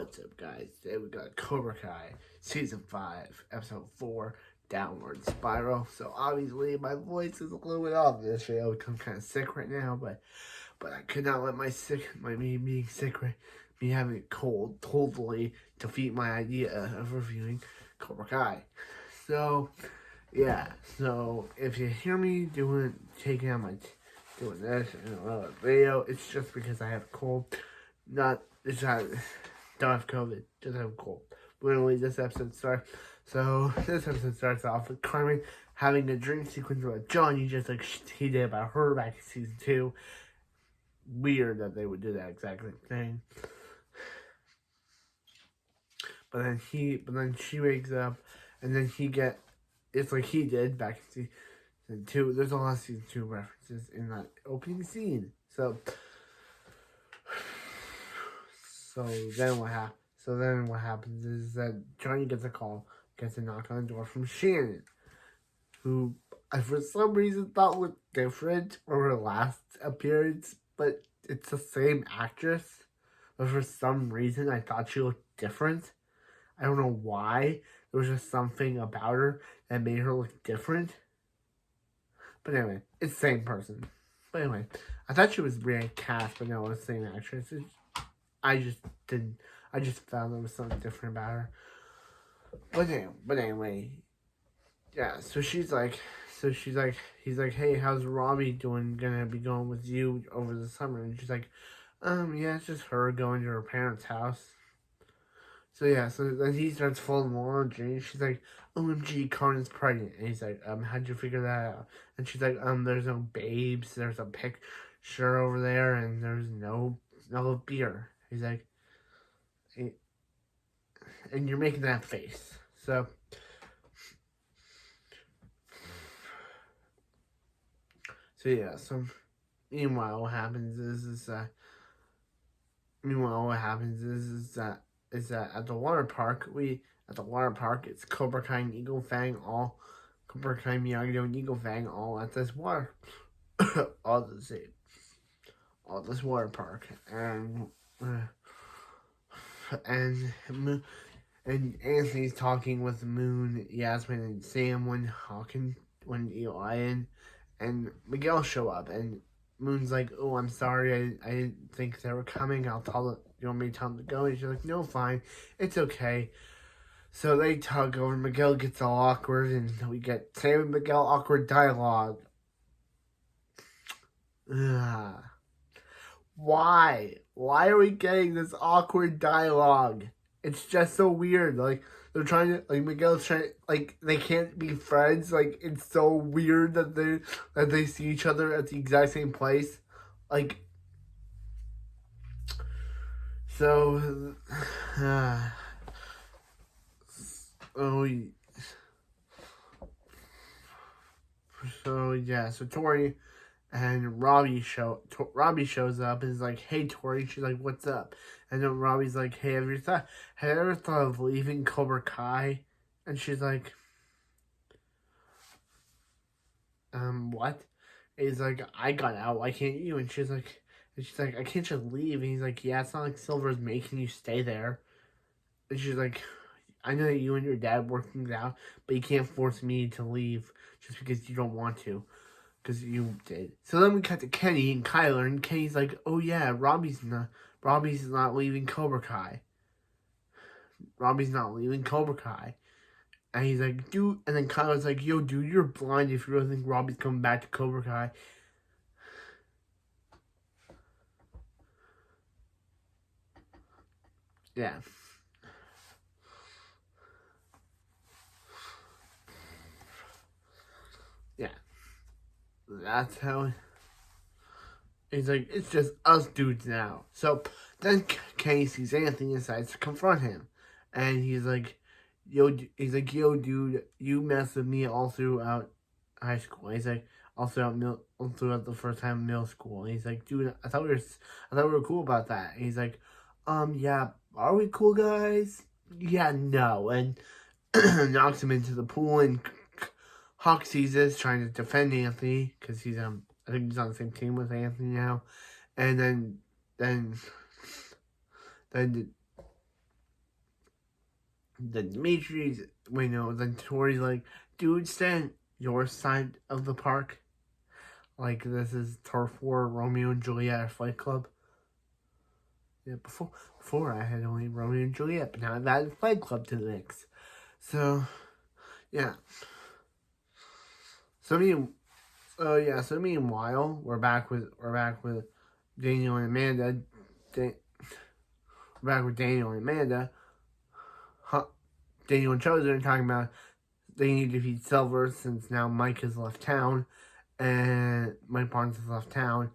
What's up, guys? Today we got Cobra Kai Season 5, Episode 4, Downward Spiral. So obviously my voice is a little bit off this video because I'm kind of sick right now, but I could not let me being sick, me having a cold, totally defeat my idea of reviewing Cobra Kai. So, yeah. So if you hear me doing this in another video, it's just because I have a cold. Don't have COVID, just have a cold. Literally, this episode starts. So this episode starts off with Carmen having a dream sequence with Johnny, just like he did about her back in season 2. Weird that they would do that exact same thing. But then she wakes up, and then it's like he did back in season 2. There's a lot of season 2 references in that opening scene. So then what happens is that Johnny gets a knock on the door from Shannon, who I for some reason thought was different from her last appearance, but it's the same actress. But for some reason I thought she looked different. I don't know why. There was just something about her that made her look different. But anyway, it's the same person. But anyway, I thought she was recast, but no, it was the same actress. I just found there was something different about her. But anyway, yeah. He's like, hey, how's Robbie gonna be going with you over the summer? And she's like, yeah, it's just her going to her parents' house. So then he starts folding laundry, and she's like, OMG, Conan's pregnant. And he's like, how'd you figure that out? And she's like, there's no babes, there's a picture over there, and there's no beer. He's like, and you're making that face. So meanwhile what happens is that at the water park it's Cobra Kai and Eagle Fang Cobra Kai, Miyagi-Do, and Eagle Fang all at this water all this water park, and Anthony's talking with Moon, Yasmin, and Sam when Eli and Miguel show up, and Moon's like, oh, I'm sorry, I didn't think they were coming, I'll tell them, you want me to tell them to go? And she's like, no, fine, it's okay. So they tug over, Miguel gets all awkward, and we get Sam and Miguel awkward dialogue. Why are we getting this awkward dialogue? It's just so weird. Like, they're trying to, like, Miguel's trying to, like, they can't be friends. Like, it's so weird that they see each other at the exact same place. Like, so Tori and Robbie shows up and is like, hey, Tori. She's like, what's up? And then Robbie's like, hey, have you ever thought of leaving Cobra Kai? And she's like, what? And he's like, I got out, why can't you? And she's like, I can't just leave. And he's like, yeah, it's not like Silver's making you stay there. And she's like, I know that you and your dad work things out, but you can't force me to leave just because you don't want to. Because you did. So then we cut to Kenny and Kyler, and Kenny's like, oh yeah, Robbie's not leaving Cobra Kai. Robbie's not leaving Cobra Kai. And he's like, dude, and then Kyler's like, yo, dude, you're blind if you really think Robbie's coming back to Cobra Kai. Yeah. Yeah. That's how he's like, it's just us dudes now. So then Kenny sees Anthony and decides to confront him. And he's like, yo, dude, you messed with me all throughout high school. He's like, all throughout the first time in middle school. And he's like, dude, I thought we were cool about that. And he's like, yeah, are we cool, guys? Yeah, no. And knocks him into the pool, and Hawk sees this, trying to defend Anthony, because he's I think he's on the same team with Anthony now. And then then Dimitri's, then Tori's like, dude, stand your side of the park. Like, this is turf war, Romeo and Juliet or Fight Club. Yeah, before I had only Romeo and Juliet, but now I've added Fight Club to the mix. So, yeah. So meanwhile, we're back with Daniel and Amanda. We're back with Daniel and Amanda. Daniel and Chosen are talking about they need to defeat Silver since now Mike has left town, and Mike Barnes has left town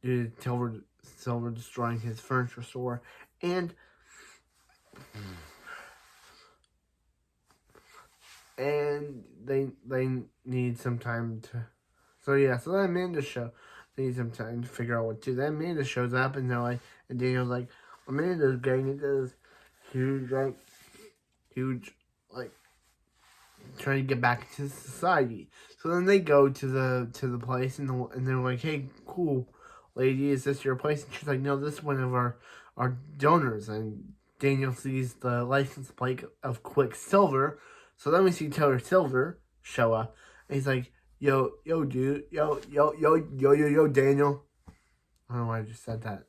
due to Silver destroying his furniture store, and they need some time to. So then Amanda they need some time to figure out what to do. Then Amanda shows up, and and Daniel's like, Amanda's getting into this huge trying to get back into society. So then they go to the place, and they're like, hey, cool lady, is this your place? And she's like, no, this is one of our donors. And Daniel sees the license plate of Quicksilver. So then we see Taylor Silver show up, and he's like, yo, dude, yo, Daniel. I don't know why I just said that.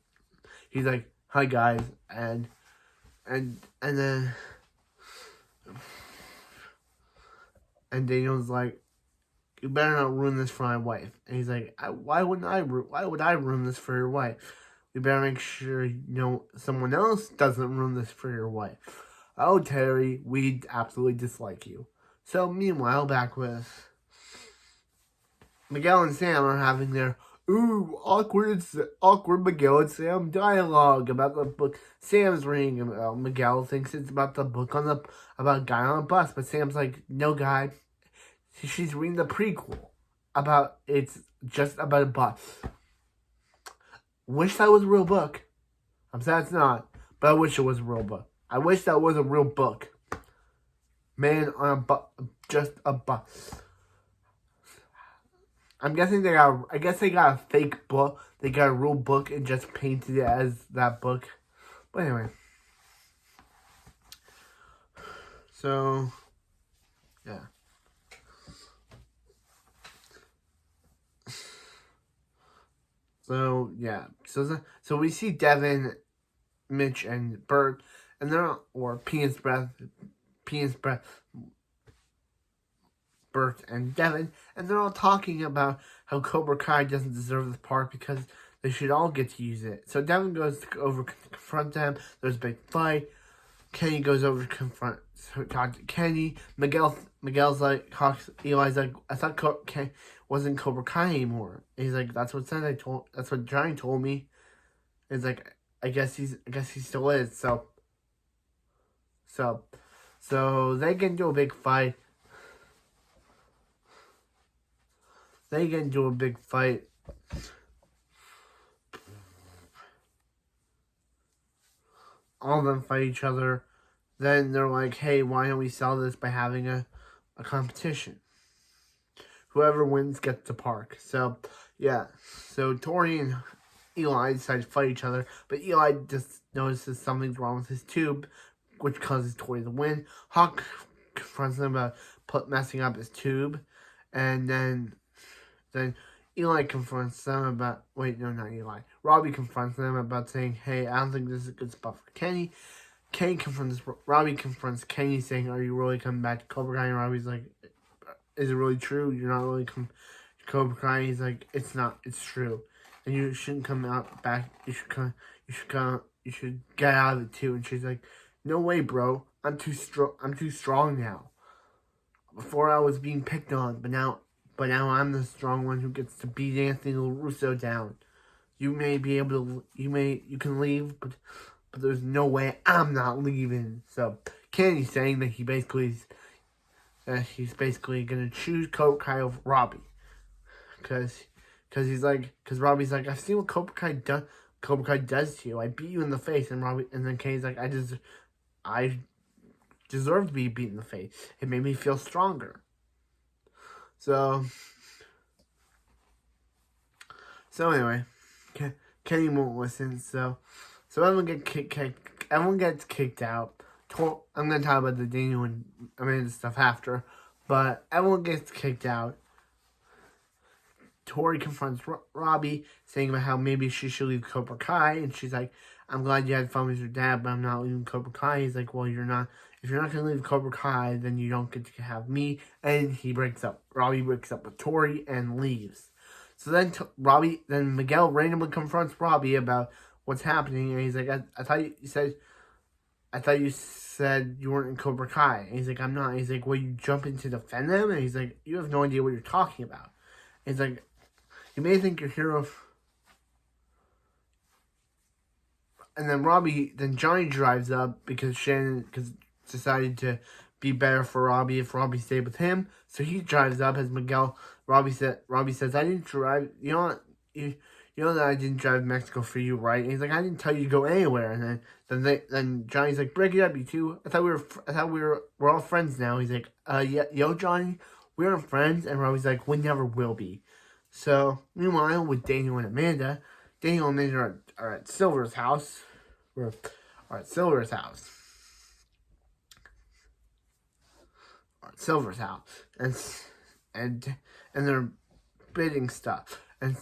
He's like, hi guys, and then Daniel's like, you better not ruin this for my wife. And he's like, why would I ruin this for your wife? You better make sure someone else doesn't ruin this for your wife. Oh, Terry, we absolutely dislike you. So meanwhile, back with Miguel and Sam are having their awkward Miguel and Sam dialogue about the book Sam's reading. Miguel thinks it's about the book about a guy on a bus, but Sam's like, no, guy. She's reading the prequel it's just about a bus. Wish that was a real book. I'm sad it's not, but I wish it was a real book. I wish that was a real book. Man on a bus, just a bus. I'm guessing they got a fake book. They got a real book and just painted it as that book. But anyway. So, yeah. So, yeah. So we see Devin, Mitch, and Bert, and they're, or Penis Breath, Bert and Devin, and they're all talking about how Cobra Kai doesn't deserve this park because they should all get to use it. So Devin goes over to confront them. There's a big fight. Kenny goes over to talk to Kenny. Miguel's like, Eli's like, I thought Kenny wasn't Cobra Kai anymore. And he's like, that's what Johnny told me. And he's like, I guess he still is. So they get into a big fight. All of them fight each other. Then they're like, hey, why don't we sell this by having a competition? Whoever wins gets the park. So, yeah. So Tori and Eli decide to fight each other, but Eli just notices something's wrong with his tube, which causes Tori to win. Hawk confronts him about messing up his tube, and then Eli confronts them about... Wait, no, not Eli. Robbie confronts them about saying, hey, I don't think this is a good spot for Kenny. Robbie confronts Kenny saying, are you really coming back to Cobra Kai? And Robbie's like, is it really true? You're not really coming to Cobra Kai? He's like, it's not. It's true. And you shouldn't come out back. You should get out of it too. And she's like, no way, bro. I'm too strong now. Before I was being picked on, but now I'm the strong one who gets to beat Anthony LaRusso down. You may be able to, you can leave, but there's no way I'm not leaving. So Kenny's saying that he's basically gonna choose Cobra Kai over Robbie, because Robbie's like, I've seen what Cobra Kai does to you. I beat you in the face, and then Kenny's like, I deserve to be beat in the face. It made me feel stronger. So anyway, Kenny won't listen. So everyone gets kicked out. I'm gonna talk about the Daniel and Amanda stuff after, but everyone gets kicked out. Tori confronts Robbie, saying about how maybe she should leave Cobra Kai, and she's like, "I'm glad you had fun with your dad, but I'm not leaving Cobra Kai." He's like, "Well, you're not. If you're not gonna leave Cobra Kai, then you don't get to have me." And he breaks up. Robbie breaks up with Tori and leaves. So then then Miguel randomly confronts Robbie about what's happening, and he's like, I thought you said you weren't in Cobra Kai." And he's like, "I'm not." He's like, "Well, you jump in to defend them?" And he's like, "You have no idea what you're talking about." And he's like, "You may think you're hero." And then Johnny drives up because Shannon decided to be better for Robbie if Robbie stayed with him. So he drives up as Miguel. Robbie says, "I didn't drive. You know that I didn't drive Mexico for you, right?" And he's like, "I didn't tell you to go anywhere." And then Johnny's like, "Break it up, you two. I thought we're all friends now." He's like, "Yeah, yo, Johnny, we aren't friends." And Robbie's like, "We never will be." So meanwhile, with Daniel and Amanda are at Silver's house. Are at Silver's house. And they're bidding stuff. And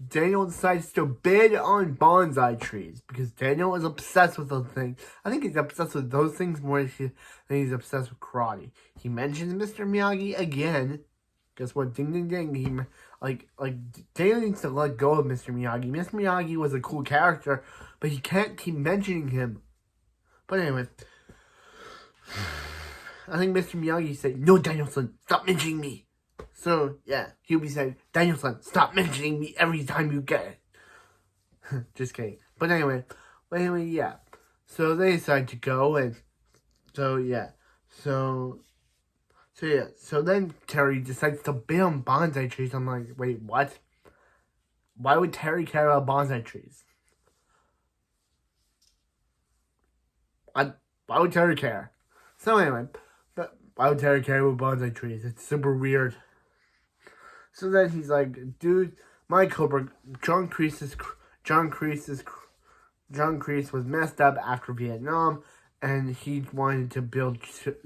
Daniel decides to bid on bonsai trees because Daniel is obsessed with those things. I think he's obsessed with those things more than he's obsessed with karate. He mentions Mr. Miyagi again. Guess what? Ding, ding, ding. Daniel needs to let go of Mr. Miyagi. Mr. Miyagi was a cool character, but he can't keep mentioning him. But anyway, I think Mr. Miyagi said, "No, Danielson, stop mentioning me." So, yeah, he'll be saying, "Danielson, stop mentioning me every time you get it." Just kidding. But anyway, yeah. So they decide to go, and so, yeah. So then Terry decides to bid on bonsai trees. I'm like, wait, what? Why would Terry care about bonsai trees? Why would Terry care? So anyway, but why would Terry care about bonsai trees? It's super weird. So then he's like, "Dude, my Cobra, John Kreese was messed up after Vietnam, and he wanted to build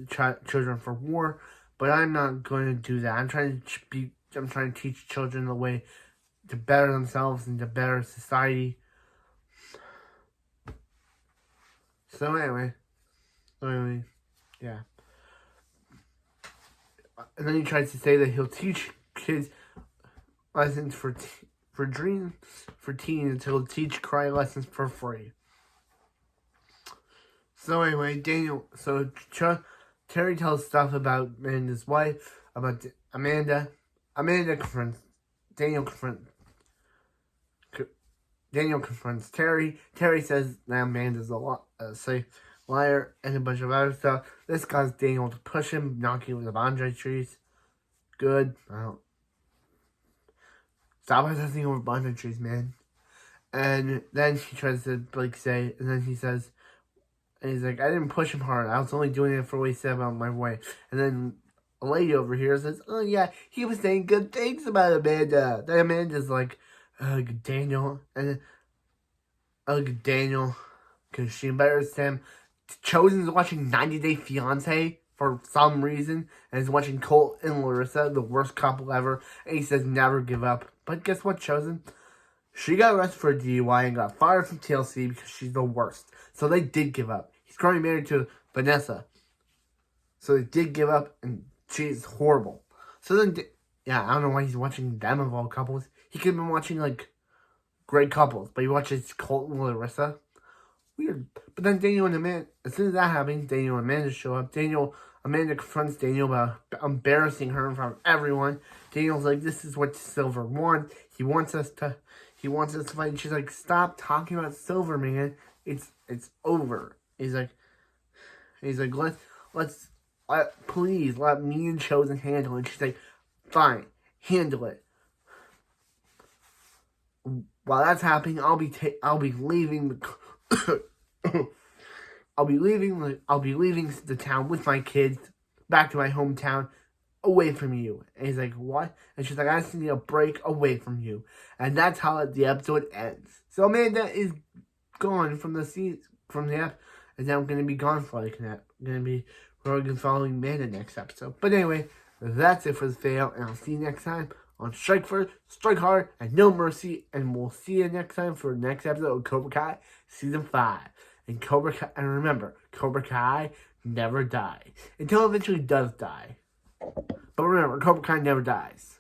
children for war. But I'm not going to do that. I'm trying to teach children the way to better themselves and to better society." So anyway, yeah. And then he tries to say that he'll teach kids lessons for teens until he'll teach karate lessons for free. So anyway, Terry tells stuff about Amanda's wife, about Amanda. Amanda confronts Daniel. Daniel confronts Terry. Terry says that Amanda's a liar and a bunch of other stuff. This causes Daniel to push him, knocking over the bonsai trees. Good. Stop protesting over bonsai trees, man. And then he tries to say, and then he says, and he's like, "I didn't push him hard. I was only doing it for what he said about my wife." And then a lady over here says, "Oh yeah, he was saying good things about Amanda." Then Amanda's like, "Ugh, Daniel," and Daniel, because she embarrassed him. Chosen's watching 90 Day Fiancé for some reason, and is watching Colt and Larissa, the worst couple ever, and he says never give up. But guess what, Chosen? She got arrested for a DUI and got fired from TLC because she's the worst. So they did give up. He's currently married to Vanessa. So they did give up, and she's horrible. So then, I don't know why he's watching them of all couples. He could have been watching, great couples, but he watches Colt and Larissa. Weird. But then Daniel and Amanda, as soon as that happens, Daniel and Amanda show up. Amanda confronts Daniel about embarrassing her in front of everyone. Daniel's like, "This is what Silver wants. He wants us to fight." And she's like, "Stop talking about Silver, man. It's over." He's like, please let me and Chosen handle it. And she's like, "Fine, handle it." While that's happening, I'll be leaving I'll be leaving the town with my kids back to my hometown, away from you. And he's like, "What?" And she's like, "I just need a break away from you." And that's how the episode ends. So Amanda is gone from the app, and now I'm going to be gone for going to be Rogan following Amanda next episode. But anyway, that's it for the fail, and I'll see you next time on Strike First, Strike Hard, and No Mercy. And we'll see you next time for the next episode of Cobra Kai Season 5. And Cobra Kai, and remember, Cobra Kai never dies. Until it eventually does die. But remember, Cobra Kai never dies.